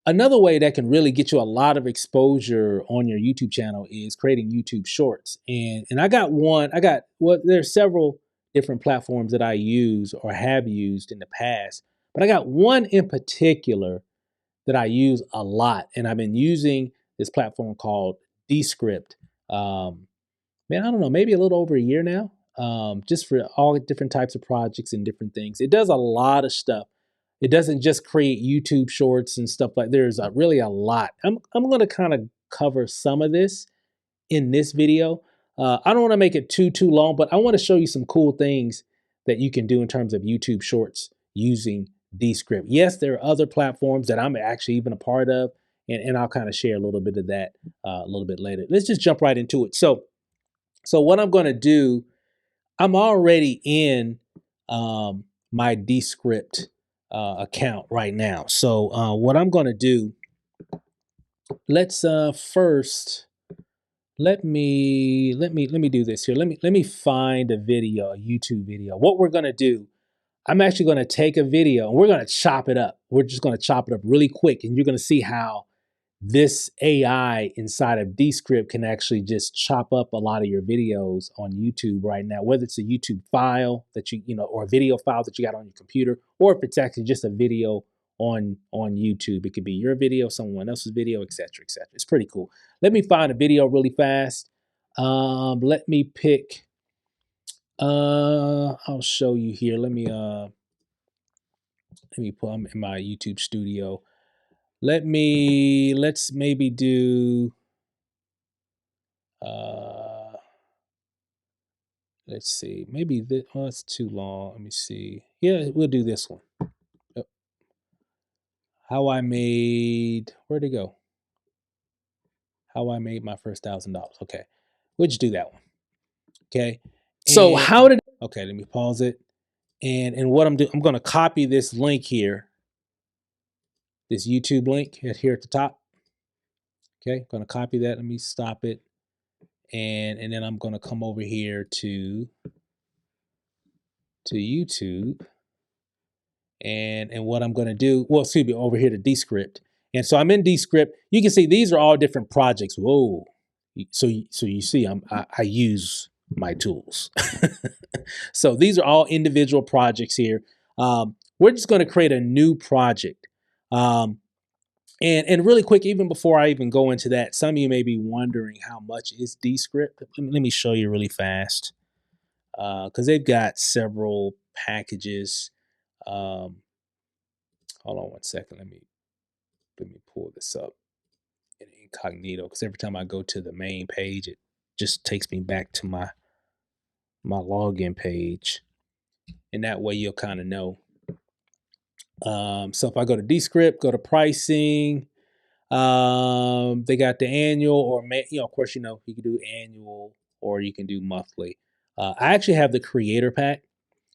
Another way that can really get you a lot of exposure on your YouTube channel is creating YouTube Shorts. And I got one. Well, there's several different platforms that I use or have used in the past, but I got one in particular that I use a lot, and I've been using this platform called Descript. Um, Man, I don't know, maybe a little over a year now, just for all different types of projects and different things. It does a lot of stuff. It doesn't just create YouTube shorts and stuff like. There's really a lot. I'm going to kind of cover some of this in this video. I don't want to make it too long, but I want to show you some cool things that you can do in terms of YouTube shorts using Descript. Yes, there are other platforms that I'm actually even a part of, and I'll kind of share a little bit of that a little bit later. Let's just jump right into it. So what I'm going to do, I'm already in my Descript account right now. So what I'm going to do, let's first let me do this here. Let me find a video, a YouTube video. What we're going to do, I'm actually going to take a video and we're going to chop it up. We're just going to chop it up really quick, and you're going to see how this AI inside of Descript can actually just chop up a lot of your videos on YouTube right now, whether it's a YouTube file that or a video file that you got on your computer, or if it's actually just a video on YouTube. It could be your video, someone else's video, etc., etc. It's pretty cool. Let me find a video really fast. Let me pick. I'll show you here. Let me put. I'm in my YouTube studio. Let's maybe do, let's see, maybe this, oh, it's too long. Let me see. Yeah, we'll do this one. Yep. Where'd it go? How I made my first $1,000. Okay, we'll just do that one. Okay. So okay, let me pause it. And what I'm doing, I'm going to copy this link here, this YouTube link here at the top. Okay, I'm going to copy that. Let me stop it. And then I'm going to come over here to YouTube. And what I'm going to do, well, excuse me, over here to Descript. And so I'm in Descript. You can see these are all different projects. Whoa. So you see I use my tools. So these are all individual projects here. We're just going to create a new project. And really quick, even before I even go into that, some of you may be wondering how much is Descript. Let me show you really fast, because they've got several packages. Hold on one second. Let me pull this up in incognito, because every time I go to the main page, it just takes me back to my login page, and that way you'll kind of know. So if I go to Descript, go to pricing, they got the annual, or of course, you can do annual or you can do monthly. I actually have the creator pack.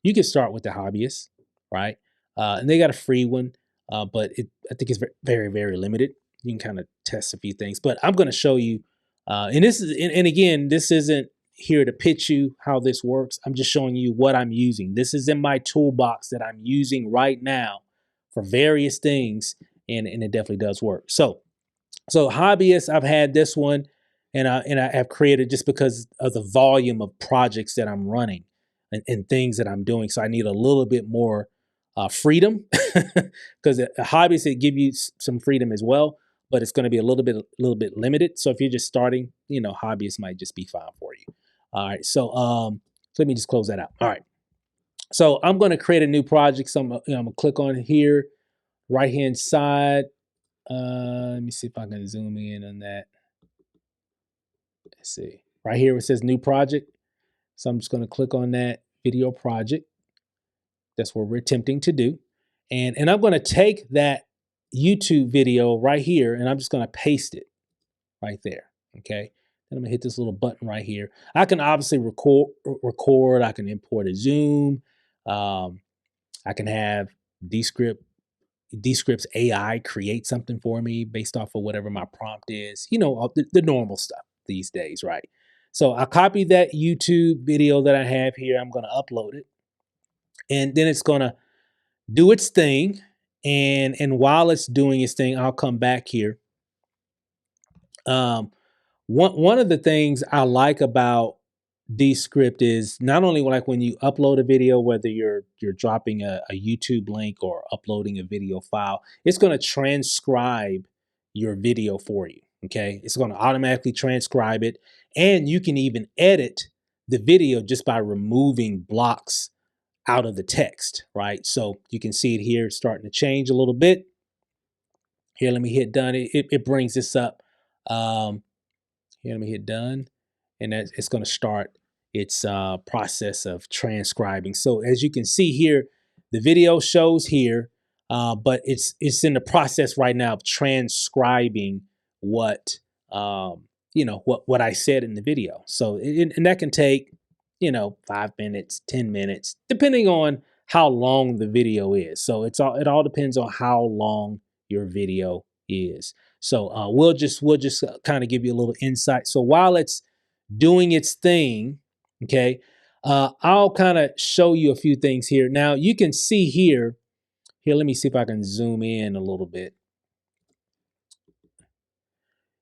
You can start with the hobbyist, right? And they got a free one, but I think it's very, very limited. You can kind of test a few things, but I'm going to show you. And again, this isn't here to pitch you how this works. I'm just showing you what I'm using. This is in my toolbox that I'm using right now for various things, and it definitely does work. So hobbyist, I've had this one, and I have created just because of the volume of projects that I'm running and things that I'm doing. So I need a little bit more freedom, because a hobbyist, it give you some freedom as well, but it's going to be a little bit limited. So if you're just starting, hobbyist might just be fine for you. All right, so let me just close that out. All right, so I'm going to create a new project. So I'm going to click on here, right hand side. Let me see if I can zoom in on that. Let's see. Right here it says new project. So I'm just going to click on that video project. That's what we're attempting to do. And I'm going to take that YouTube video right here, and I'm just going to paste it right there. Okay. Then I'm going to hit this little button right here. I can obviously record. I can import a Zoom. I can have Descript's AI create something for me based off of whatever my prompt is, the normal stuff these days, right? So I copy that YouTube video that I have here. I'm going to upload it, and then it's going to do its thing. And while it's doing its thing, I'll come back here. Um, one of the things I like about Descript is not only like when you upload a video, whether you're dropping a YouTube link or uploading a video file, it's going to transcribe your video for you. Okay, it's going to automatically transcribe it, and you can even edit the video just by removing blocks out of the text. Right, so you can see it here starting to change a little bit. Here, let me hit done. It brings this up. Um, Here, let me hit done, and it's going to start its process of transcribing. So as you can see here, the video shows here, but it's in the process right now of transcribing what what I said in the video. So and that can take 5 minutes, 10 minutes, depending on how long the video is. So it all depends on how long your video is. So we'll just kind of give you a little insight. So while it's doing its thing, okay, I'll kind of show you a few things here. Now you can see here. Here, let me see if I can zoom in a little bit.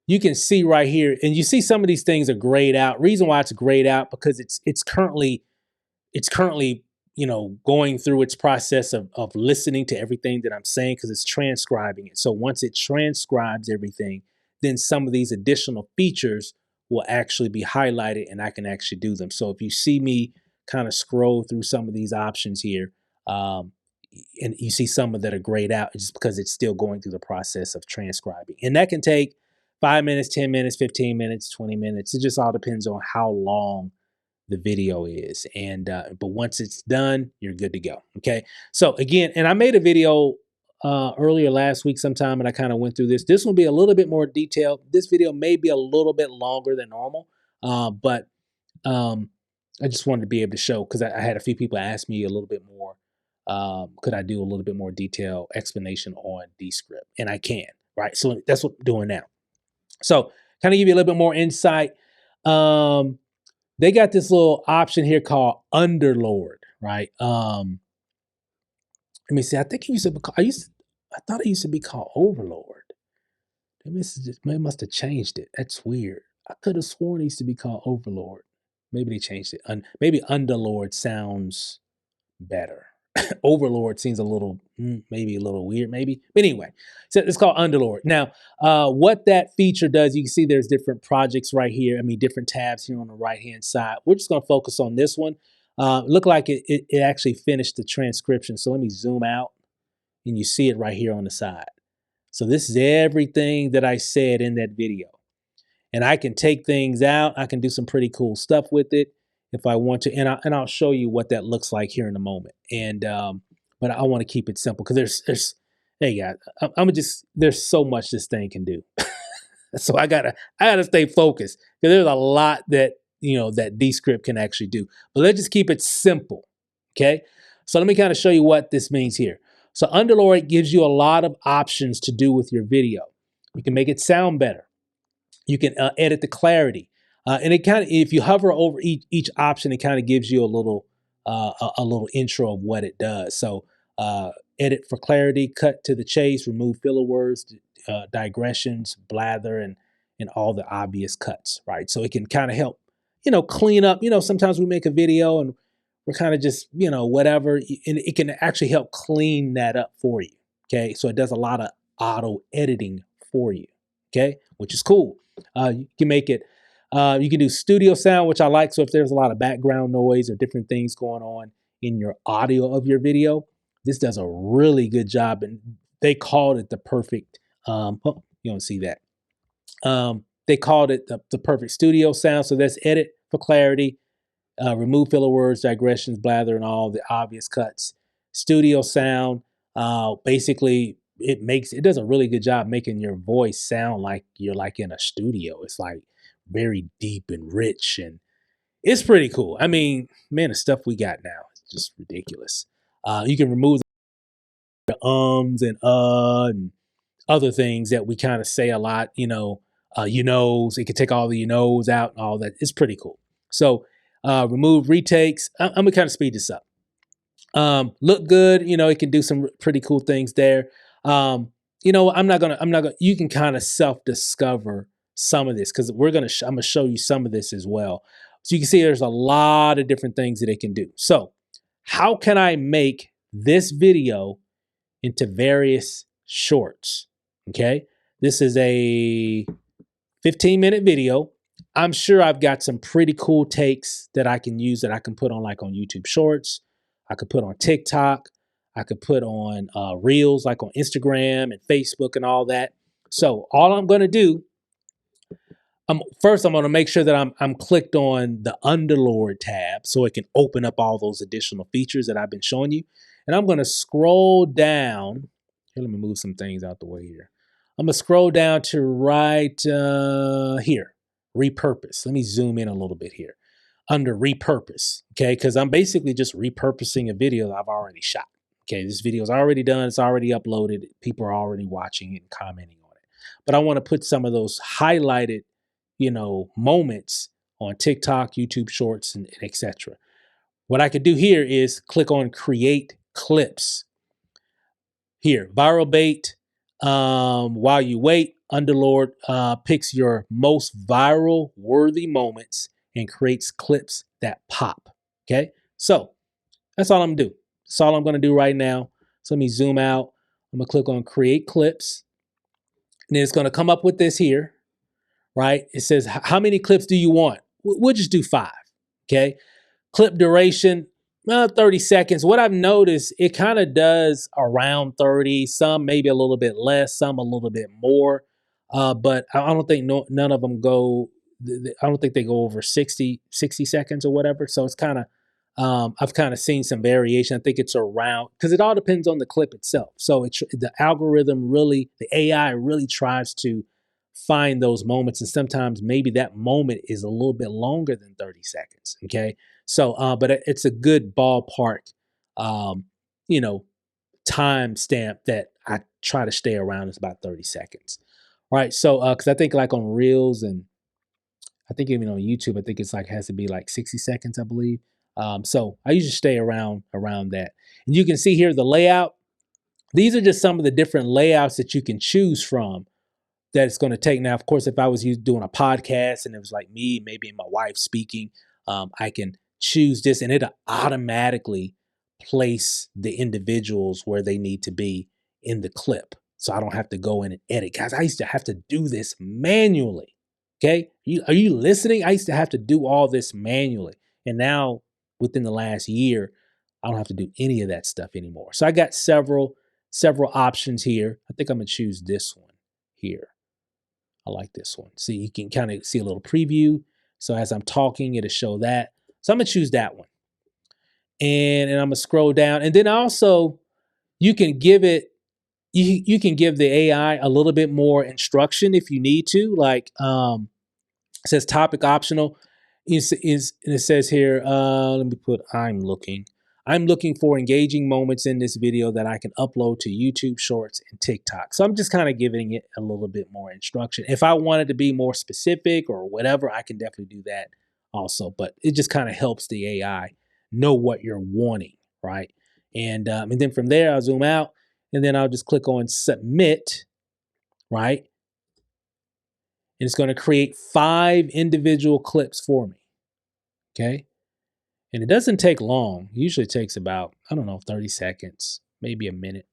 You can see right here, and you see some of these things are grayed out. Reason why it's grayed out because it's currently going through its process of listening to everything that I'm saying because it's transcribing it. So once it transcribes everything, then some of these additional features will actually be highlighted and I can actually do them. So if you see me kind of scroll through some of these options here, um, and you see some of that are grayed out, it's just because it's still going through the process of transcribing. And that can take 5 minutes, 10 minutes, 15 minutes, 20 minutes. It just all depends on how long the video is. And but once it's done, you're good to go. Okay. So again, and I made a video earlier last week sometime, and I kind of went through this. This will be a little bit more detailed. This video may be a little bit longer than normal, but I just wanted to be able to show because I had a few people ask me a little bit more. Could I do a little bit more detailed explanation on Descript? And I can. Right. So that's what I'm doing now. So kind of give you a little bit more insight. They got this little option here called Underlord, right? Let me see. I think it used to be called, I thought it used to be called Overlord. They must have changed it. That's weird. I could have sworn it used to be called Overlord. Maybe they changed it. Maybe Underlord sounds better. Overlord seems a little, maybe a little weird, maybe. But anyway, so it's called Underlord. Now, what that feature does, you can see there's different projects right here. I mean, different tabs here on the right-hand side. We're just going to focus on this one. Look like it actually finished the transcription. So let me zoom out, and you see it right here on the side. So this is everything that I said in that video. And I can take things out. I can do some pretty cool stuff with it if I want to, and I'll show you what that looks like here in a moment. And but I want to keep it simple because there's so much this thing can do. So I gotta stay focused because there's a lot that that Descript can actually do. But let's just keep it simple, okay? So let me kind of show you what this means here. So Underlord gives you a lot of options to do with your video. You can make it sound better. You can edit the clarity, and it kind of, if you hover over each option, it kind of gives you a little intro of what it does. So edit for clarity, cut to the chase, remove filler words, digressions, blather, and all the obvious cuts. Right, so it can kind of help clean up. Sometimes we make a video and we're kind of just whatever, and it can actually help clean that up for you. Okay, so it does a lot of auto editing for you. Okay, which is cool. You can make it, you can do studio sound, which I like. So if there's a lot of background noise or different things going on in your audio of your video, this does a really good job. And they called it the perfect, you don't see that. They called it the perfect studio sound. So that's edit for clarity, remove filler words, digressions, blather, and all the obvious cuts. Studio sound, basically, it does a really good job making your voice sound like you're like in a studio. It's like very deep and rich, and it's pretty cool. I mean, man, the stuff we got now is just ridiculous. You can remove the and other things that we kind of say a lot. It can take all the out and all that. It's pretty cool. So remove retakes. I'm gonna kind of speed this up. Look good. It can do some pretty cool things there. I'm not gonna, you can kind of self-discover some of this because I'm gonna show you some of this as well. So you can see there's a lot of different things that it can do. So how can I make this video into various shorts? Okay. This is a 15-minute video. I'm sure I've got some pretty cool takes that I can use that I can put on like on YouTube Shorts. I could put on TikTok. I could put on Reels like on Instagram and Facebook and all that. So all I'm going to do, first I'm going to make sure that I'm clicked on the Underlord tab so it can open up all those additional features that I've been showing you. And I'm going to scroll down. Here, let me move some things out the way here. I'm going to scroll down to right here, repurpose. Let me zoom in a little bit here under repurpose, okay? Because I'm basically just repurposing a video that I've already shot. Okay, this video is already done. It's already uploaded. People are already watching it and commenting on it. But I want to put some of those highlighted, moments on TikTok, YouTube Shorts, and etc. What I could do here is click on Create Clips. Here, viral bait. While you wait, Underlord picks your most viral worthy moments and creates clips that pop. Okay, so that's all I'm gonna do. That's all I'm gonna do right now. So let me zoom out. I'm gonna click on Create Clips, and then it's gonna come up with this here, right? It says, how many clips do you want? We'll just do 5. Okay, clip duration, 30 seconds. What I've noticed, it kind of does around 30, some maybe a little bit less, some a little bit more. But I don't think none of them go, I don't think they go over 60 seconds or whatever. So it's kind of, I've kind of seen some variation. I think it's around, because it all depends on the clip itself. So the algorithm really, the AI really tries to find those moments. And sometimes maybe that moment is a little bit longer than 30 seconds. Okay. So, but it's a good ballpark, um, you know, time stamp that I try to stay around is about 30 seconds. All right. So, because I think like on Reels and I think even on YouTube, I think it's like has to be like 60 seconds, I believe. So I usually stay around that. And you can see here the layout. These are just some of the different layouts that you can choose from that it's going to take. Now, of course, if I was doing a podcast and it was like me, maybe my wife speaking, I can choose this and it'll automatically place the individuals where they need to be in the clip. So I don't have to go in and edit. Guys, I used to have to do this manually. Okay. Are you listening? I used to have to do all this manually. And now within the last year, I don't have to do any of that stuff anymore. So I got several options here. I think I'm going to choose this one here. I like this one. See, you can kind of see a little preview. So as I'm talking, it'll show that. So I'm gonna choose that one. And I'm gonna scroll down. And then also you can give it, you can give the AI a little bit more instruction if you need to. Like it says topic optional. And it says here, let me put I'm looking for engaging moments in this video that I can upload to YouTube Shorts and TikTok. So I'm just kind of giving it a little bit more instruction. If I wanted to be more specific or whatever, I can definitely do that also. But it just kind of helps the AI know what you're wanting, right? And then from there, I'll zoom out and then I'll just click on submit, right? And it's going to create 5 individual clips for me. Okay. And it doesn't take long. It usually takes about, I don't know, 30 seconds, maybe a minute.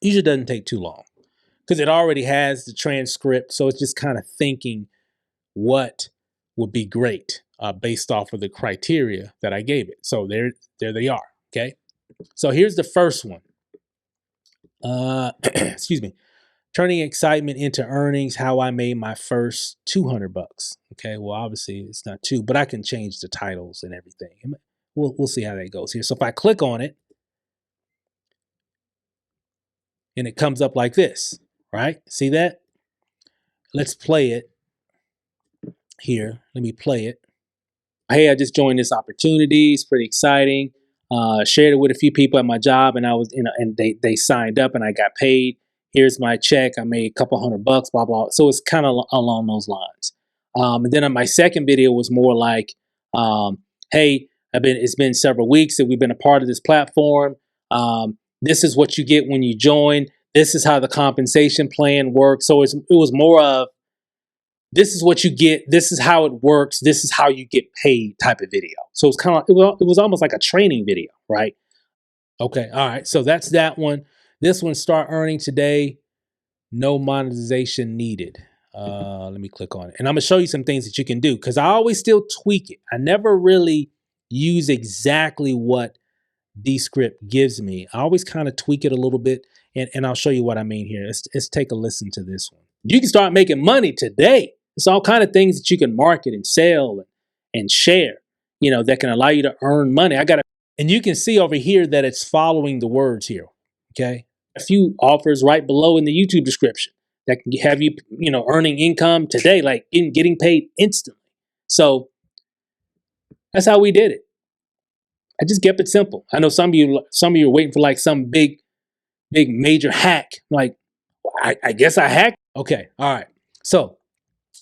Usually doesn't take too long because it already has the transcript. So it's just kind of thinking what would be great based off of the criteria that I gave it. So there they are. Okay. So here's the first one. Excuse me. Turning excitement into earnings, how I made my first $200. Okay, well, obviously it's not 2, but I can change the titles and everything. We'll see how that goes here. So if I click on it and it comes up like this, right? See that? Let's play it here. Let me play it. Hey, I just joined this opportunity. It's pretty exciting. Shared it with a few people at my job, and I was, and they signed up, and I got paid. Here's my check. I made a couple $100, blah blah. So it's kind of along those lines. And then on my second video was more like, hey, It's been several weeks that we've been a part of this platform. This is what you get when you join. This is how the compensation plan works. So it was more of, this is what you get. This is how it works. This is how you get paid type of video. So it's kind of, it was almost like a training video, right? Okay. All right. So that's that one. This one, start earning today. No monetization needed. Let me click on it. And I'm going to show you some things that you can do, because I always still tweak it. I never really use exactly what Descript gives me. I always kind of tweak it a little bit, and I'll show you what I mean here. Let's take a listen to this one. You can start making money today. It's all kind of things that you can market and sell and share, that can allow you to earn money. And you can see over here that it's following the words here. Okay. A few offers right below in the YouTube description that can have you, earning income today, like getting paid instantly. So that's how we did it. I just kept it simple. I know some of you are waiting for like some big major hack. Like, I guess I hacked. Okay, all right. So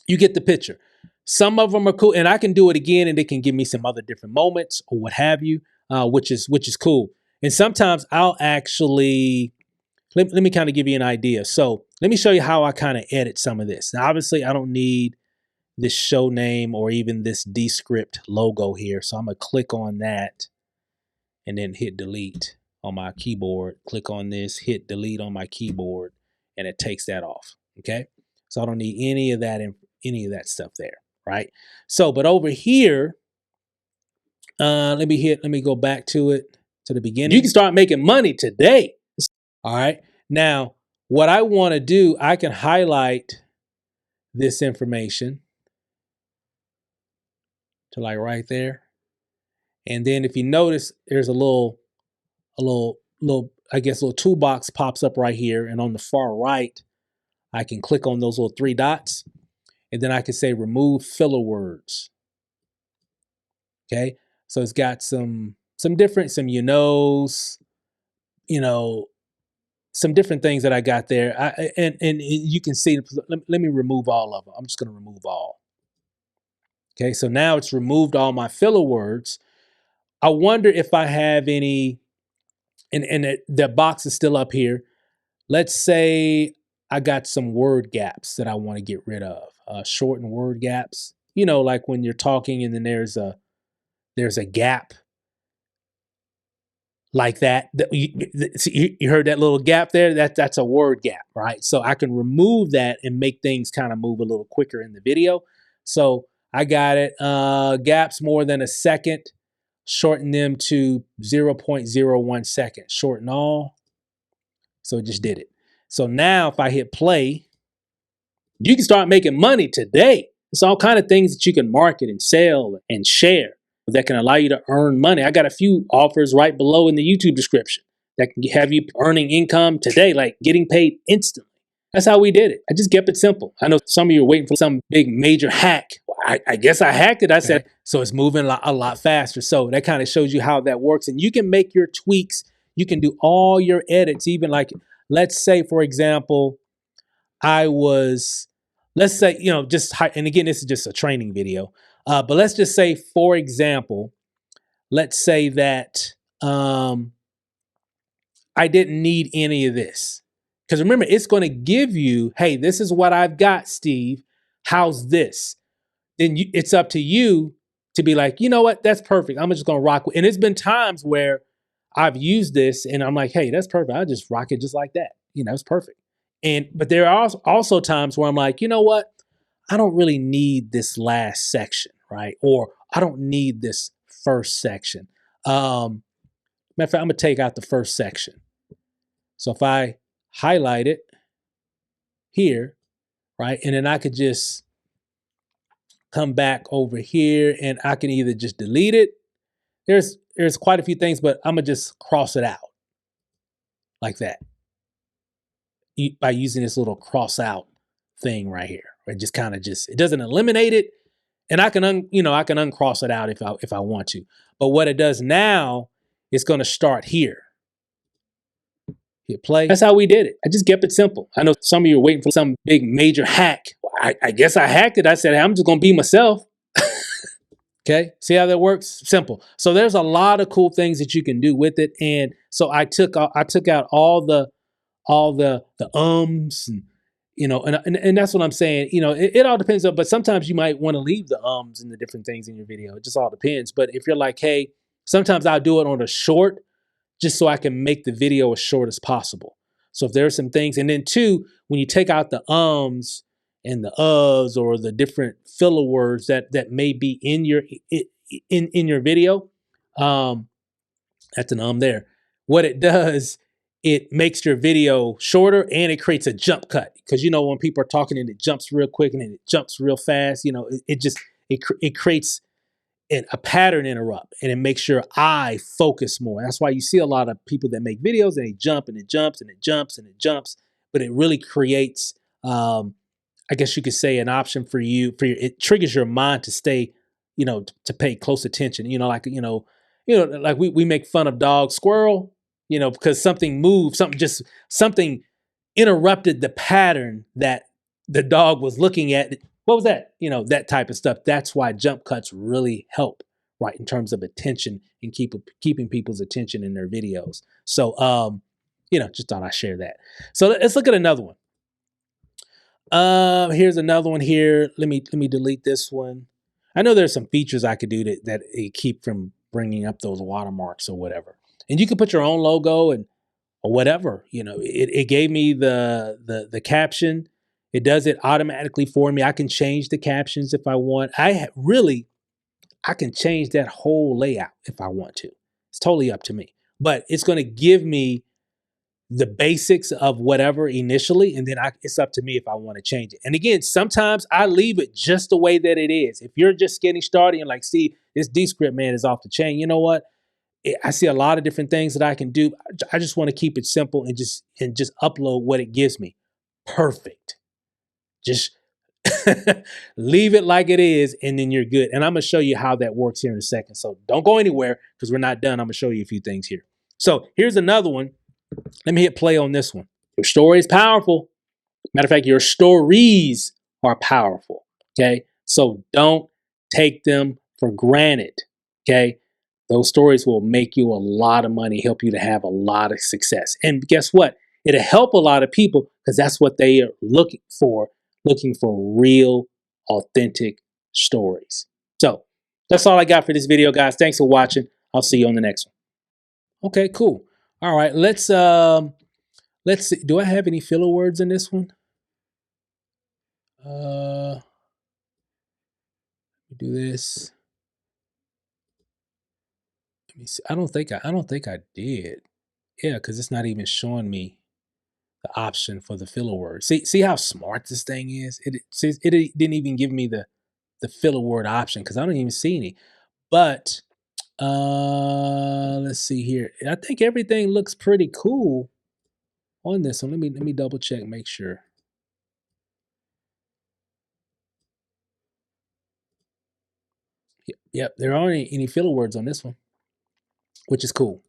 you get the picture. Some of them are cool, and I can do it again, and it can give me some other different moments or what have you, which is cool. And sometimes I'll actually let me kind of give you an idea. So let me show you how I kind of edit some of this. Now, obviously, I don't need this show name or even this Descript logo here, so I'm gonna click on that and then hit delete on my keyboard. Click on this, hit delete on my keyboard, and it takes that off. Okay, so I don't need any of that stuff there, right? So, but over here, let me go back to it, to the beginning. You can start making money today. All right. Now, what I want to do, I can highlight this information to like right there. And then if you notice, there's a little, I guess, little toolbox pops up right here. And on the far right, I can click on those little three dots, and then I can say remove filler words. Okay. So it's got some different, some some different things that I got there. And you can see, let me remove all of them. I'm just going to remove all. Okay. So now it's removed all my filler words. I wonder if I have any, and the box is still up here. Let's say I got some word gaps that I want to get rid of, shorten word gaps, like when you're talking and then there's a gap like that. You heard that little gap there? That's a word gap, right? So I can remove that and make things kind of move a little quicker in the video. So I got it. Gaps more than a second, shorten them to 0.01 seconds. Shorten all. So it just did it. So now if I hit play, you can start making money today. It's all kind of things that you can market and sell and share that can allow you to earn money. I got a few offers right below in the YouTube description that can have you earning income today, like getting paid instantly. That's how we did it. I just kept it simple. I know some of you are waiting for some big major hack. I guess I hacked it. I said, so it's moving a lot faster. So that kind of shows you how that works. And you can make your tweaks. You can do all your edits, even like, let's say, for example, let's say, and again, this is just a training video. But let's just say, for example, let's say that I didn't need any of this. Because remember, it's going to give you, hey, this is what I've got, Steve. How's this? Then it's up to you to be like, you know what? That's perfect. I'm just going to rock with. And it's been times where I've used this and I'm like, hey, that's perfect. I'll just rock it just like that. It's perfect. But there are also times where I'm like, you know what? I don't really need this last section, right? Or I don't need this first section. Matter of fact, I'm gonna take out the first section. So if I highlight it here, right, and then I could just come back over here and I can either just delete it. There's quite a few things, but I'm gonna just cross it out like that by using this little cross out thing right here. It just kind of it doesn't eliminate it, and I can I can uncross it out if I want to. But what it does now, it's going to start here. Hit play. That's how we did it. I just kept it simple. I know some of you are waiting for some big major hack. I guess I hacked it. I said, hey, I'm just going to be myself. Okay, see how that works? Simple. So there's a lot of cool things that you can do with it, and so I took out all the and and that's what I'm saying. It all depends on, but sometimes you might want to leave the and the different things in your video. It just all depends. But if you're like, hey, sometimes I'll do it on a short just so I can make the video as short as possible. So if there are some things, and then two, when you take out the and the uhs or the different filler words that may be in your video, um, that's an there. What it does, it makes your video shorter and it creates a jump cut because when people are talking and it jumps real quick and then it jumps real fast, it creates a pattern interrupt and it makes your eye focus more. That's why you see a lot of people that make videos and they jump and it jumps and it jumps and it jumps, but it really creates, I guess you could say, an option for it triggers your mind to stay, to pay close attention. Like we make fun of dog squirrel, because something moved, something interrupted the pattern that the dog was looking at. What was that? That type of stuff. That's why jump cuts really help, right, in terms of attention and keeping people's attention in their videos. So, just thought I'd share that. So let's look at another one. Here's another one here. Let me delete this one. I know there's some features I could do that keep from bringing up those watermarks or whatever. And you can put your own logo or whatever. It gave me the caption. It does it automatically for me. I can change the captions if I want. I can change that whole layout if I want to. It's totally up to me. But it's going to give me the basics of whatever initially, and then it's up to me if I want to change it. And again, sometimes I leave it just the way that it is. If you're just getting started and like, see, this Descript, man, is off the chain. You know what? I see a lot of different things that I can do. I just want to keep it simple and just upload what it gives me. Perfect. Just leave it like it is, and then you're good. And I'm going to show you how that works here in a second. So don't go anywhere because we're not done. I'm going to show you a few things here. So here's another one. Let me hit play on this one. Your story is powerful. Matter of fact, your stories are powerful. Okay. So don't take them for granted. Okay. Those stories will make you a lot of money, help you to have a lot of success. And guess what? It'll help a lot of people because that's what they are looking for real, authentic stories. So that's all I got for this video, guys. Thanks for watching. I'll see you on the next one. Okay, cool. All right, let's see. Do I have any filler words in this one? Do this. Let me see. I don't think I did. Yeah, because it's not even showing me the option for the filler word. See how smart this thing is? It didn't even give me the filler word option because I don't even see any. But let's see here. I think everything looks pretty cool on this one. Let me double check, make sure. Yep, there aren't any filler words on this one, which is cool,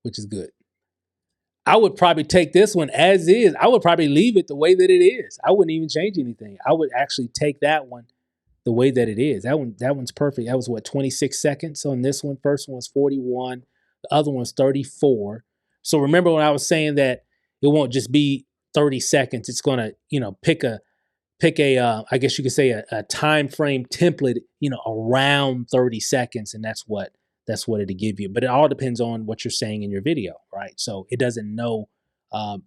which is good. I would probably take this one as is. I would probably leave it the way that it is. I wouldn't even change anything. I would actually take that one the way that it is. That one's perfect. That was what, 26 seconds on this one. First one was 41. The other one's 34. So remember when I was saying that it won't just be 30 seconds. It's going to, pick a I guess you could say a time frame template, around 30 seconds, and that's what it'll give you. But it all depends on what you're saying in your video, right? So it doesn't know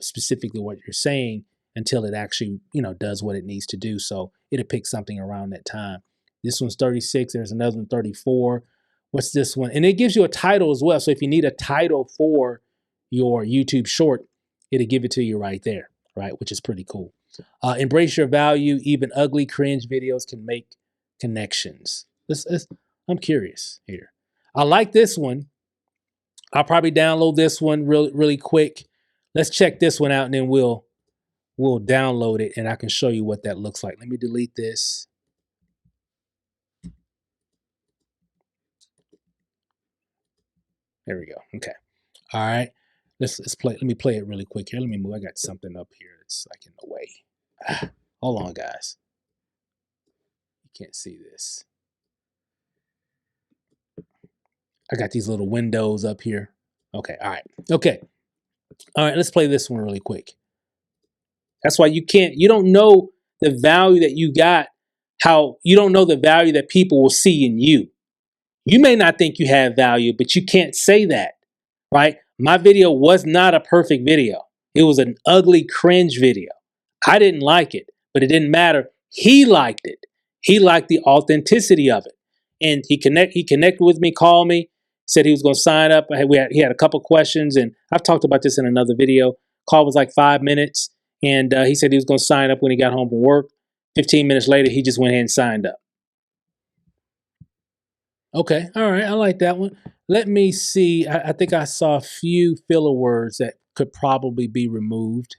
specifically what you're saying until it actually, does what it needs to do. So it'll pick something around that time. This one's 36. There's another one, 34. What's this one? And it gives you a title as well. So if you need a title for your YouTube short, it'll give it to you right there, right? Which is pretty cool. Embrace your value. Even ugly, cringe videos can make connections. I'm curious here. I like this one. I'll probably download this one really quick. Let's check this one out, and then we'll download it, and I can show you what that looks like. Let me delete this. There we go. Okay. All right. Let's play. Let me play it really quick here. Let me move. I got something up here that's like in the way. Hold on, guys. You can't see this. I got these little windows up here. Okay, all right. Okay. All right, let's play this one really quick. That's why you don't know the value that you got, how you don't know the value that people will see in you. You may not think you have value, but you can't say that, right? My video was not a perfect video. It was an ugly cringe video. I didn't like it, but it didn't matter. He liked it. He liked the authenticity of it. And he connected with me, called me, said he was going to sign up. He had a couple questions, and I've talked about this in another video. Call was like 5 minutes, and he said he was going to sign up when he got home from work. 15 minutes later, he just went ahead and signed up. Okay, all right, I like that one. Let me see. I think I saw a few filler words that could probably be removed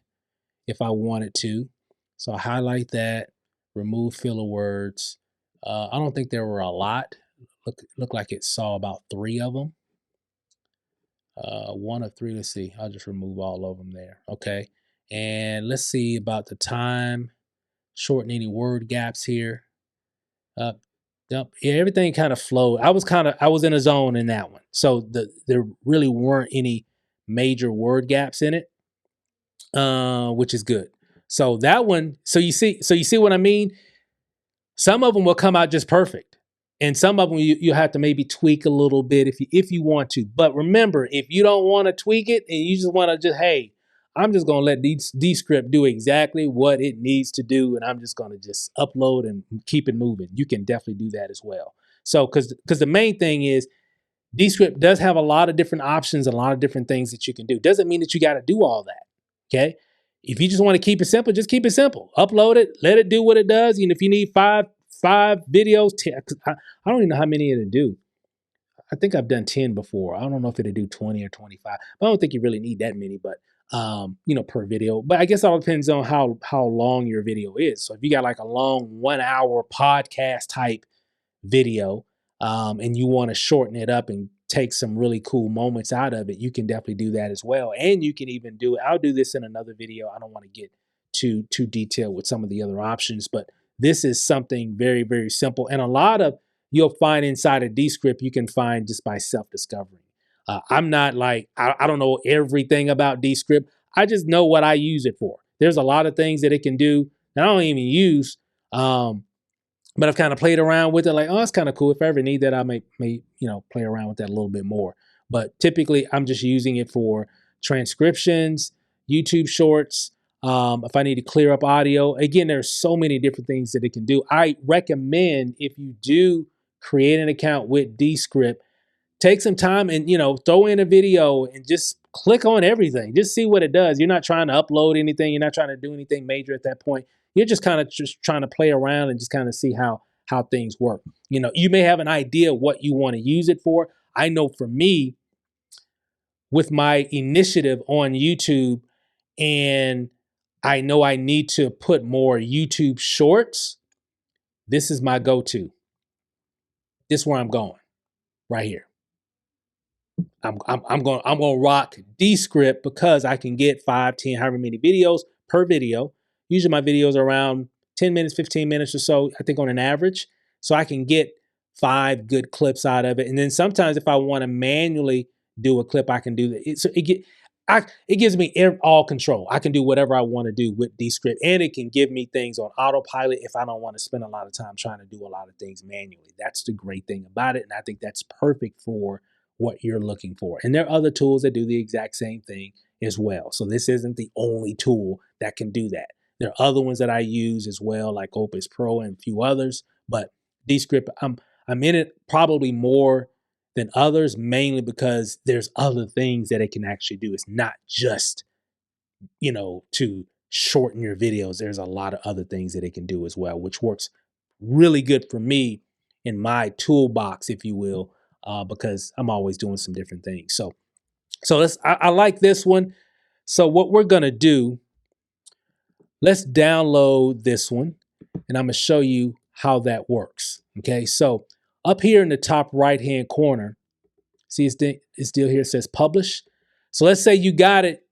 if I wanted to. So I highlight that, remove filler words. I don't think there were a lot. Look like it saw about 3 of them. 1 of 3. Let's see. I'll just remove all of them there. Okay, and let's see about the time. Shorten any word gaps here. Uh, yeah, everything kind of flowed. I was in a zone in that one. So there really weren't any major word gaps in it, which is good. So that one, so you see what I mean? Some of them will come out just perfect. And some of them you have to maybe tweak a little bit if you want to. But remember, if you don't want to tweak it and you just want to hey, I'm just gonna let Descript do exactly what it needs to do, and I'm just gonna just upload and keep it moving. You can definitely do that as well. So because the main thing is Descript does have a lot of different options, a lot of different things that you can do. Doesn't mean that you got to do all that. Okay. If you just want to keep it simple, just keep it simple. Upload it, let it do what it does. And if you need five videos, I don't even know how many it'll do. I think I've done 10 before. I don't know if it'll do 20 or 25. But I don't think you really need that many, but per video. But I guess it all depends on how long your video is. So if you got like a long 1 hour podcast type video, and you want to shorten it up and take some really cool moments out of it, you can definitely do that as well. And you can even do it. I'll do this in another video. I don't want to get too detailed with some of the other options, but this is something very, very simple. And a lot of you'll find inside of Descript, you can find just by self-discovery. I'm not like, I don't know everything about Descript. I just know what I use it for. There's a lot of things that it can do that I don't even use. But I've kind of played around with it, like, oh, it's kind of cool. If I ever need that, I may play around with that a little bit more. But typically, I'm just using it for transcriptions, YouTube shorts. If I need to clear up audio, again, there's so many different things that it can do. I recommend if you do create an account with Descript, take some time and throw in a video and just click on everything. Just see what it does. You're not trying to upload anything. You're not trying to do anything major at that point. You're just kind of just trying to play around and just kind of see how things work. You may have an idea what you want to use it for. I know for me, with my initiative on YouTube, and I know I need to put more YouTube shorts, this is my go-to. This is where I'm going, right here. I'm gonna rock Descript because I can get 5, 10, however many videos per video. Usually my videos are around 10 minutes, 15 minutes or so, I think on an average. So I can get 5 good clips out of it. And then sometimes if I want to manually do a clip, I can do that. It gives me all control. I can do whatever I want to do with Descript, and it can give me things on autopilot if I don't want to spend a lot of time trying to do a lot of things manually. That's the great thing about it, and I think that's perfect for what you're looking for. And there are other tools that do the exact same thing as well. So this isn't the only tool that can do that. There are other ones that I use as well, like Opus Pro and a few others, but Descript, I'm in it probably more than others, mainly because there's other things that it can actually do. It's not just, to shorten your videos. There's a lot of other things that it can do as well, which works really good for me in my toolbox, if you will, because I'm always doing some different things. So I like this one. So what we're going to do, let's download this one, and I'm going to show you how that works. Okay, so up here in the top right-hand corner, see it's still here, it says publish. So let's say you got it.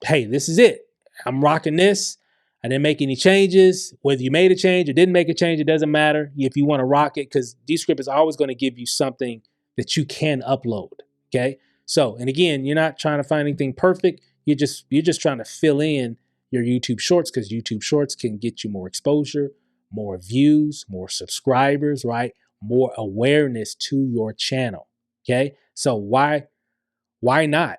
Hey, this is it. I'm rocking this. I didn't make any changes. Whether you made a change or didn't make a change, it doesn't matter if you want to rock it, because Descript is always going to give you something that you can upload. Okay. So, and again, you're not trying to find anything perfect. You're just trying to fill in your YouTube shorts, because YouTube shorts can get you more exposure, more views, more subscribers, right? More awareness to your channel. Okay. So why not?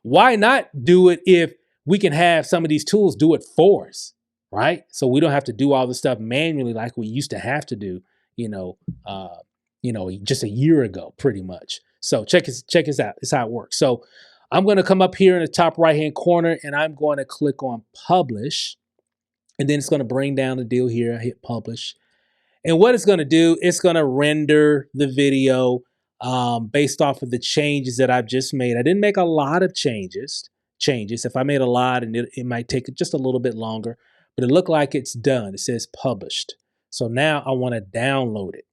Why not do it if we can have some of these tools do it for us, right? So we don't have to do all the stuff manually like we used to have to do, you know, uh, just a year ago, pretty much. So check this out. This is how it works. So I'm going to come up here in the top right hand corner, and I'm going to click on publish, and then it's going to bring down the deal here. I hit publish. And what it's going to do, it's going to render the video based off of the changes that I've just made. I didn't make a lot of changes. If I made a lot, and it might take just a little bit longer, but it looked like it's done. It says published. So now I want to download it.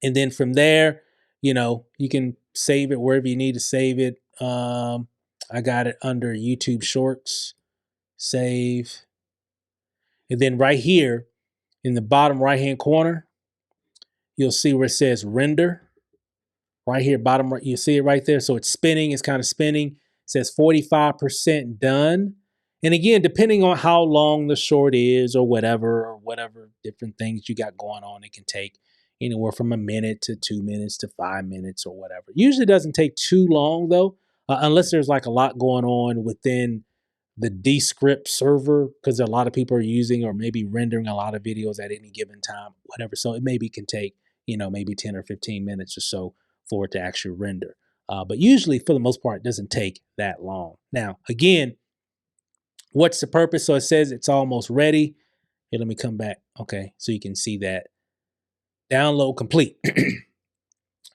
And then from there, you can save it wherever you need to save it. I got it under YouTube Shorts, save. And then right here in the bottom right-hand corner, you'll see where it says render. Right here, bottom right, you see it right there. So it's spinning, it's kind of spinning. It says 45% done. And again, depending on how long the short is or whatever different things you got going on, it can take anywhere from a minute to 2 minutes to 5 minutes or whatever. Usually doesn't take too long though, unless there's like a lot going on within the Descript server, because a lot of people are using or maybe rendering a lot of videos at any given time, whatever. So it maybe can take, maybe 10 or 15 minutes or so for it to actually render. But usually, for the most part, it doesn't take that long. Now, again, what's the purpose? So it says it's almost ready. Here, let me come back. Okay, so you can see that download complete.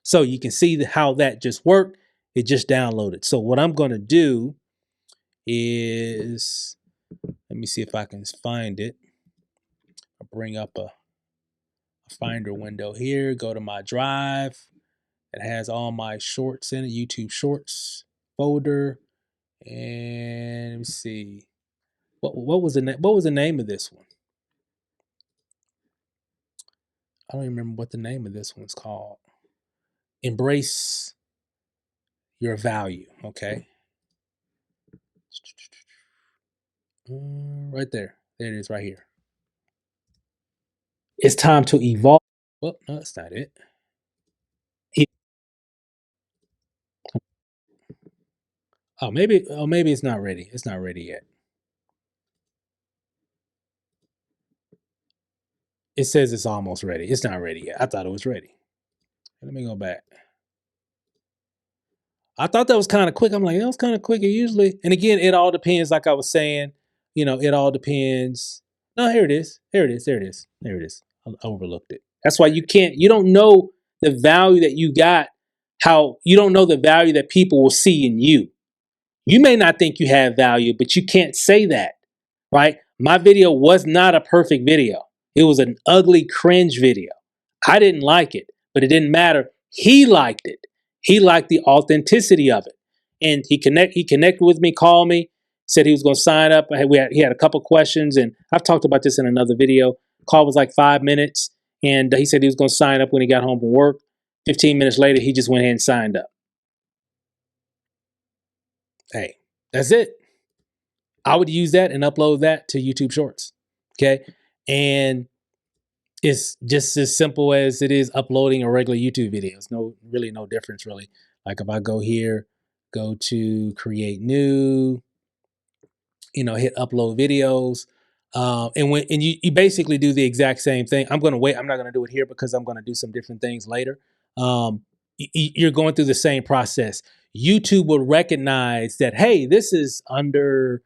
So you can see how that just worked. It just downloaded. So what I'm going to do is, let me see if I can find it. I'll bring up a Finder window here. Go to my drive. It has all my shorts in it, YouTube Shorts folder. And let me see. What was the name of this one? I don't even remember what the name of this one's called. Embrace your value. Okay. Right there. There it is right here. It's time to evolve. Well, no, that's not it. Maybe it's not ready. It's not ready yet. It says it's almost ready. It's not ready yet. I thought it was ready. Let me go back. I thought that was kind of quick. I'm like, that was kind of quick. Usually, and again, it all depends. Like I was saying, it all depends. No, here it is. Here it is. There it is. There it is. I overlooked it. That's why you don't know the value that you got. How you don't know the value that people will see in you. You may not think you have value, but you can't say that, right? My video was not a perfect video. It was an ugly cringe video. I didn't like it, but it didn't matter. He liked it. He liked the authenticity of it. And he connected with me, called me, said he was going to sign up. He had a couple questions, and I've talked about this in another video. Call was like 5 minutes, and he said he was going to sign up when he got home from work. 15 minutes later, he just went ahead and signed up. Hey, that's it. I would use that and upload that to YouTube Shorts. Okay. And it's just as simple as it is uploading a regular YouTube video. It's no difference really. Like if I go here, go to create new, hit upload videos. And you basically do the exact same thing. I'm going to wait. I'm not going to do it here because I'm going to do some different things later. You're going through the same process. YouTube will recognize that, hey, this is under,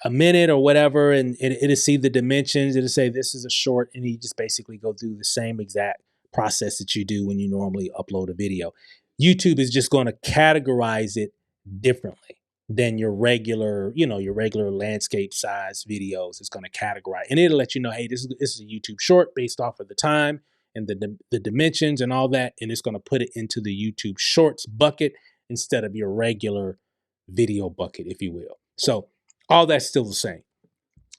a minute or whatever, and it'll see the dimensions. It'll say this is a short, and you just basically go through the same exact process that you do when you normally upload a video. YouTube is just going to categorize it differently than your regular landscape size videos. It's going to categorize, and it'll let you know, hey, this is a YouTube short based off of the time and the dimensions and all that, and it's going to put it into the YouTube Shorts bucket instead of your regular video bucket, if you will. So all that's still the same.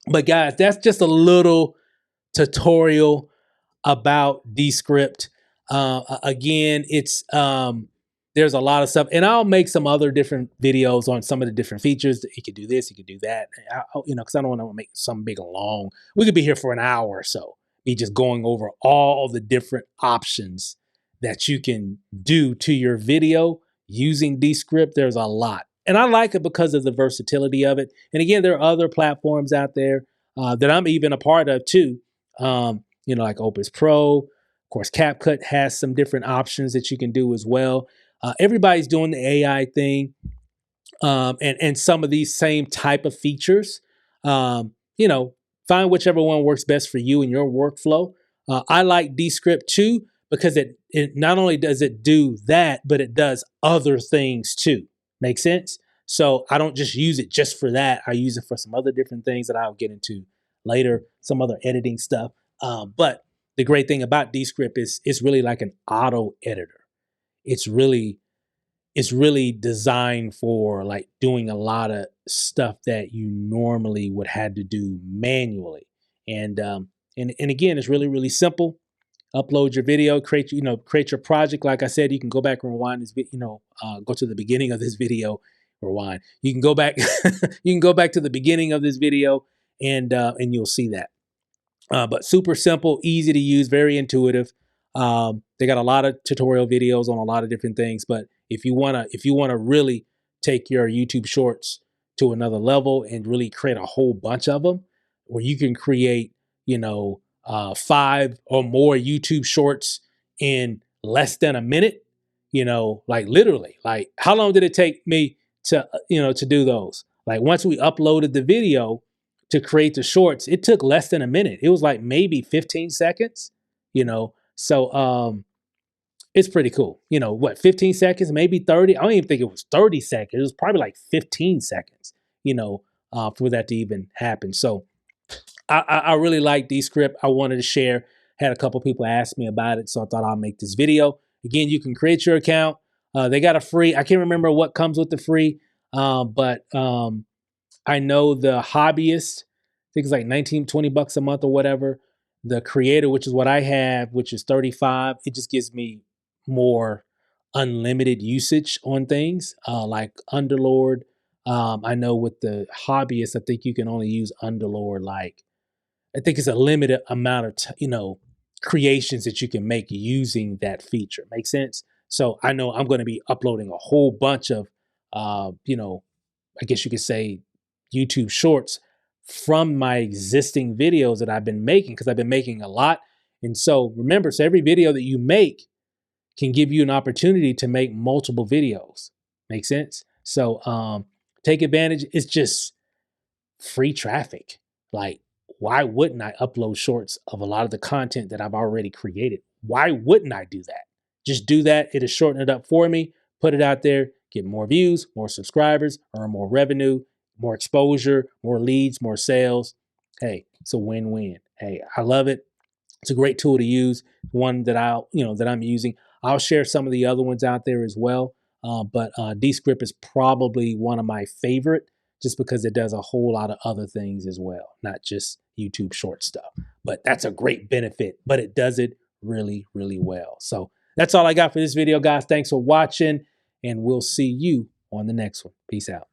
But guys, that's just a little tutorial. about Descript. Again, it's there's a lot of stuff, and I'll make some other different videos on some of the different features. You could do this, you could do that. Because I don't want to make some big long. We could be here for an hour or so, be just going over all the different options that you can do to your video using Descript. There's a lot, and I like it because of the versatility of it. And again, there are other platforms out there that I'm even a part of too. Like Opus Pro. Of course, CapCut has some different options that you can do as well. Everybody's doing the AI thing, and some of these same type of features. Um, you know, find whichever one works best for you and your workflow. I like Descript too because it not only does it do that, but it does other things too. Make sense? So I don't just use it just for that. I use it for some other different things that I'll get into later, some other editing stuff. But the great thing about Descript is it's really like an auto editor. It's really designed for like doing a lot of stuff that you normally would have to do manually. And again, it's really simple. Upload your video, create your project. Like I said, you can go back and rewind this go to the beginning of this video. Rewind. You can go back you can go back to the beginning of this video, and you'll see that. But super simple, easy to use, very intuitive. They got a lot of tutorial videos on a lot of different things. But if you wanna really take your YouTube Shorts to another level and really create a whole bunch of them, where you can create 5 or more YouTube Shorts in less than a minute. Like literally, like how long did it take me to do those? Like once we uploaded the video to create the shorts, it took less than a minute. It was like maybe 15 seconds, So it's pretty cool. 15 seconds, maybe 30. I don't even think it was 30 seconds. It was probably like 15 seconds, for that to even happen. So I really like Descript. I wanted to share. Had a couple people ask me about it, so I thought I'll make this video. Again, you can create your account. They got a free. I can't remember what comes with the free, but I know the hobbyist, I think it's like 19, 20 bucks a month or whatever. The creator, which is what I have, which is 35, it just gives me more unlimited usage on things, like Underlord. I know with the hobbyist, I think you can only use Underlord. Like, I think it's a limited amount of, creations that you can make using that feature. Make sense? So I know I'm going to be uploading a whole bunch of, I guess you could say YouTube shorts from my existing videos that I've been making, because I've been making a lot. And so remember, so every video that you make can give you an opportunity to make multiple videos. Make sense? So take advantage. It's just free traffic. Like, why wouldn't I upload shorts of a lot of the content that I've already created? Why wouldn't I do that? Just do that. It'll shorten it up for me, put it out there, get more views, more subscribers, earn more revenue, more exposure, more leads, more sales. Hey, it's a win-win. Hey, I love it. It's a great tool to use. One that I'm using. I'll share some of the other ones out there as well. But Descript is probably one of my favorite, just because it does a whole lot of other things as well, not just YouTube short stuff. But that's a great benefit, but it does it really well. So that's all I got for this video, guys. Thanks for watching, and we'll see you on the next one. Peace out.